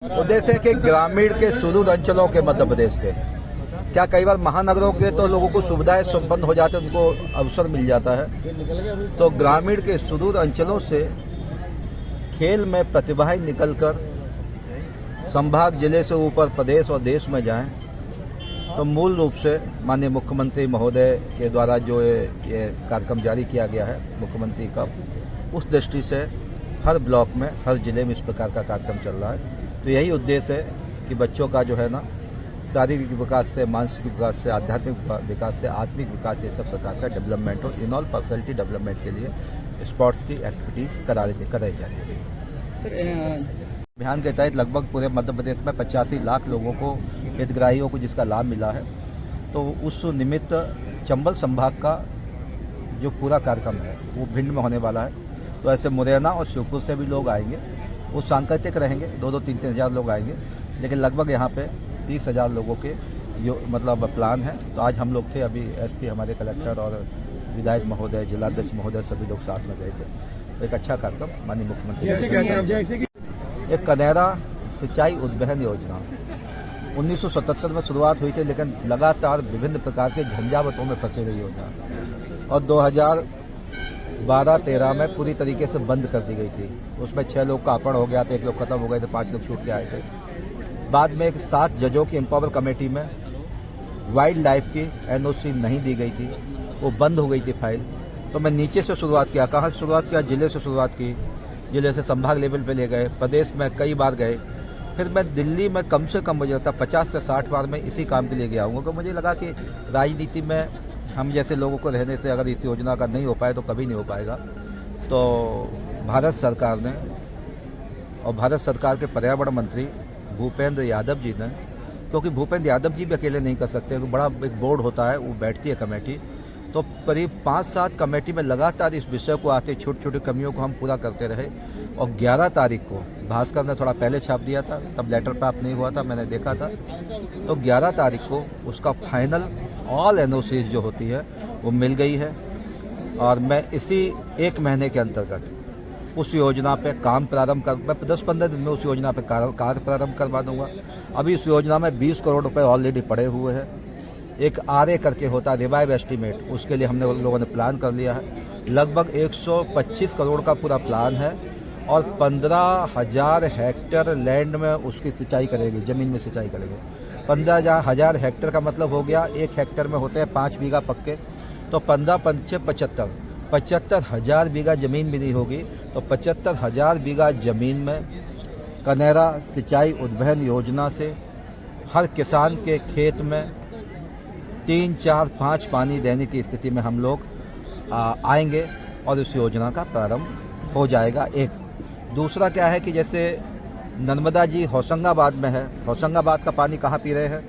उद्देश्य है कि ग्रामीण के सुदूर अंचलों के मध्य प्रदेश के क्या कई बार महानगरों के तो लोगों को सुविधाएं संपन्न हो जाते हैं, उनको अवसर मिल जाता है। तो ग्रामीण के सुदूर अंचलों से खेल में प्रतिभाएं निकलकर संभाग जिले से ऊपर प्रदेश और देश में जाएं, तो मूल रूप से माननीय मुख्यमंत्री महोदय के द्वारा जो ये कार्यक्रम जारी किया गया है मुख्यमंत्री का, उस दृष्टि से हर ब्लॉक में हर जिले में इस प्रकार का कार्यक्रम चल रहा है। तो यही उद्देश्य है कि बच्चों का जो है ना शारीरिक विकास से, मानसिक विकास से, आध्यात्मिक विकास से, आत्मिक विकास से सब प्रकार का डेवलपमेंट हो। इन ऑल पर्सनैलिटी डेवलपमेंट के लिए स्पोर्ट्स की एक्टिविटीज कराई जा रही है। अभियान के तहत लगभग पूरे मध्य प्रदेश में 85 लाख लोगों को, हितग्राहियों को जिसका लाभ मिला है। तो उस निमित्त चंबल संभाग का जो पूरा कार्यक्रम है वो भिंड में होने वाला है। तो ऐसे मुरैना और शिवपुर से भी लोग आएंगे, वो सांकेतिक रहेंगे, 2-3 हज़ार लोग आएंगे, लेकिन लगभग यहाँ पे 30,000 लोगों के जो मतलब प्लान है। तो आज हम लोग थे, अभी एसपी हमारे कलेक्टर और विधायक महोदय, जिलाध्यक्ष महोदय सभी लोग साथ में गए थे। तो एक अच्छा कार्यक्रम माननीय मुख्यमंत्री। एक कनेरा सिंचाई उद्वहन योजना 1977 में शुरुआत हुई थी, लेकिन लगातार विभिन्न प्रकार के झंझावतों में फंसी रही योजना और 2012-13 में पूरी तरीके से बंद कर दी गई थी। उसमें 6 लोग का अपहरण हो गया था, 1 लोग खत्म हो गए थे, 5 लोग छूट के आए थे। बाद में एक 7 जजों की एम्पावर कमेटी में वाइल्ड लाइफ की एनओसी नहीं दी गई थी, वो बंद हो गई थी फाइल। तो मैं नीचे से शुरुआत किया, कहाँ से शुरुआत किया? जिले से शुरुआत की। जिले से संभाग लेवल पे ले गए, प्रदेश में कई बार गए, फिर मैं दिल्ली में कम से कम मुझे लगता 50 से 60 बार मैं इसी काम के लिए गया हूँ। तो मुझे लगा कि राजनीति में हम जैसे लोगों को रहने से अगर इस योजना का नहीं हो पाए तो कभी नहीं हो पाएगा। तो भारत सरकार ने और भारत सरकार के पर्यावरण मंत्री भूपेंद्र यादव जी ने, क्योंकि भूपेंद्र यादव जी भी अकेले नहीं कर सकते, बड़ा एक बोर्ड होता है, वो बैठती है कमेटी। तो करीब 5-7 कमेटी में लगातार इस विषय को आते, छोटी छोटी कमियों को हम पूरा करते रहे। और 11 तारीख को भास्कर ने थोड़ा पहले छाप दिया था, तब लेटर प्राप्त नहीं हुआ था, मैंने देखा था। तो 11 तारीख को उसका फाइनल ऑल एनओसीज जो होती है वो मिल गई है और मैं इसी 1 महीने के अंतर्गत उस योजना पे काम प्रारंभ कर, मैं 10-15 दिन में उस योजना पे कार्य प्रारंभ करवा दूंगा। अभी उस योजना में 20 करोड़ रुपए ऑलरेडी पड़े हुए हैं। एक RA करके होता है रिवाइव एस्टीमेट, उसके लिए हमने लोगों ने प्लान कर लिया है। लगभग 125 करोड़ का पूरा प्लान है और 15,000 हेक्टेयर लैंड में उसकी सिंचाई करेगी, ज़मीन में सिंचाई करेगी। 15,000 हेक्टेयर का मतलब हो गया, 1 हेक्टेयर में होते हैं 5 बीघा पक्के, तो 15×5 = 75,000 बीघा ज़मीन भी नहीं होगी। तो 75,000 बीघा ज़मीन में कनेरा सिंचाई उद्वहन योजना से हर किसान के खेत में 3, 4, 5 पानी देने की स्थिति में हम लोग आएंगे और इस योजना का प्रारंभ हो जाएगा। एक दूसरा क्या है कि जैसे नर्मदा जी होशंगाबाद में है, होशंगाबाद का पानी कहाँ पी रहे हैं?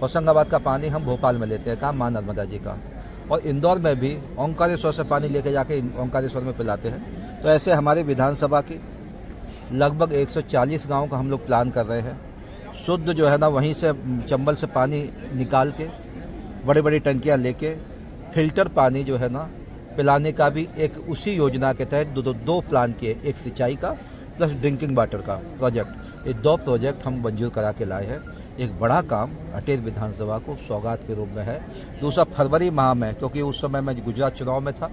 होशंगाबाद का पानी हम भोपाल में लेते हैं, कहाँ? माँ नर्मदा जी का। और इंदौर में भी ओंकारेश्वर से पानी लेके जाके ओंकारेश्वर में पिलाते हैं। तो ऐसे हमारे विधानसभा की लगभग 140 गाँव का हम लोग प्लान कर रहे हैं। शुद्ध जो है ना वहीं से चंबल से पानी निकाल के बड़ी बड़ी टंकियाँ लेके फिल्टर पानी जो है ना पिलाने का भी एक उसी योजना के तहत दो प्लान किए, एक सिंचाई का प्लस ड्रिंकिंग वाटर का प्रोजेक्ट। ये 2 प्रोजेक्ट हम मंजूर करा के लाए हैं। एक बड़ा काम अटेर विधानसभा को सौगात के रूप में है। दूसरा फरवरी माह में, क्योंकि उस समय मैं गुजरात चुनाव में था,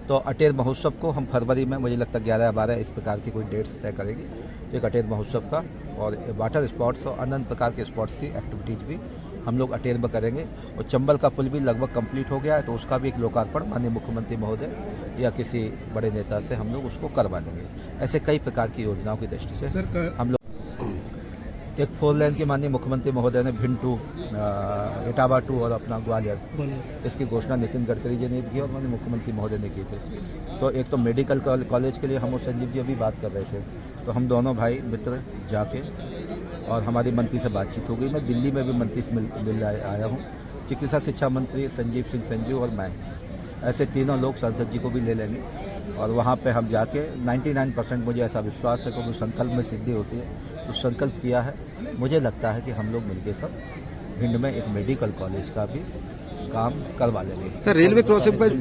तो अटेर महोत्सव को हम फरवरी में, मुझे लगता है 11-12 इस प्रकार की कोई डेट्स तय करेगी। तो एक अटेर महोत्सव का और वाटर स्पोर्ट्स और अनंत प्रकार के स्पोर्ट्स की एक्टिविटीज़ भी हम लोग अटेर में करेंगे। और चंबल का पुल भी लगभग कंप्लीट हो गया है, तो उसका भी एक लोकार्पण माननीय मुख्यमंत्री महोदय या किसी बड़े नेता से हम लोग उसको करवा लेंगे। ऐसे कई प्रकार की योजनाओं की दृष्टि से हम लोग एक 4 लेन की माननीय मुख्यमंत्री महोदय ने भिंड टू इटावा टू और अपना ग्वालियर, इसकी घोषणा नितिन गडकरी जी ने की और माननीय मुख्यमंत्री महोदय ने की थी। तो एक तो मेडिकल कॉलेज के लिए हम और संजीव जी अभी बात कर रहे थे, तो हम दोनों भाई मित्र जाके और हमारी मंत्री से बातचीत हो गई। मैं दिल्ली में भी मंत्री से मिल आया हूँ। चिकित्सा शिक्षा मंत्री संजीव सिंह संजू और मैं, ऐसे तीनों लोग सांसद जी को भी ले लेंगे और वहाँ पे हम जाके 99% मुझे ऐसा विश्वास है, क्योंकि संकल्प में सिद्धि होती है। तो संकल्प किया है, मुझे लगता है कि हम लोग मिलके सब भिंड में एक मेडिकल कॉलेज का भी काम करवा लेंगे। सर रेलवे क्रॉसिंग पर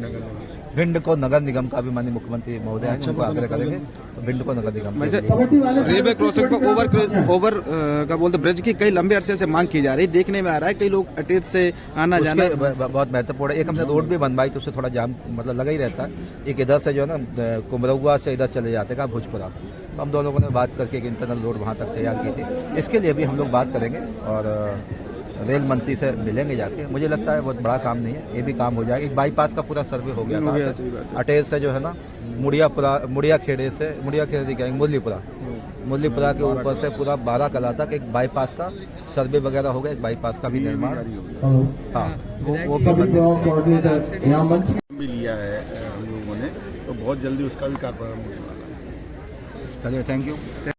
भिंड को नगर निगम का भी माननीय मुख्यमंत्री महोदय हैं, उनको आग्रह करेंगे तो भिंड को नगर निगम वैसे के लिए। रेलवे क्रॉसिंग पर ओवर का बोलते ब्रिज की कई लंबे अरसे से मांग की जा रही है, देखने में आ रहा है कई लोग अटेर से आना जाना। बहुत महत्वपूर्ण है। एक हमने रोड भी बनवाई तो उससे थोड़ा जाम मतलब लगा ही रहता है। एक इधर से जो है ना कुमरौआ से इधर चले जाते हैं भुजपुरा, तो हम दोनों लोगों ने बात करके एक इंटरनल रोड वहाँ तक तैयार की थी। इसके लिए भी हम लोग बात करेंगे और रेल मंत्री से मिलेंगे जाके। मुझे लगता है बहुत बड़ा काम नहीं है, ये भी काम हो जाएगा। एक बाईपास का पूरा सर्वे हो गया था अटेर से जो है ना मुड़िया खेड़े दिखाएंगे मुरलीपुरा के ऊपर से पूरा 12 कला तक एक बाईपास का सर्वे वगैरह हो गया। एक बाईपास का भी निर्माण, हाँ वो भी लिया है हम लोगों ने, तो बहुत जल्दी उसका भी कार्य प्रारंभ होने वाला है। चलिए, थैंक यू।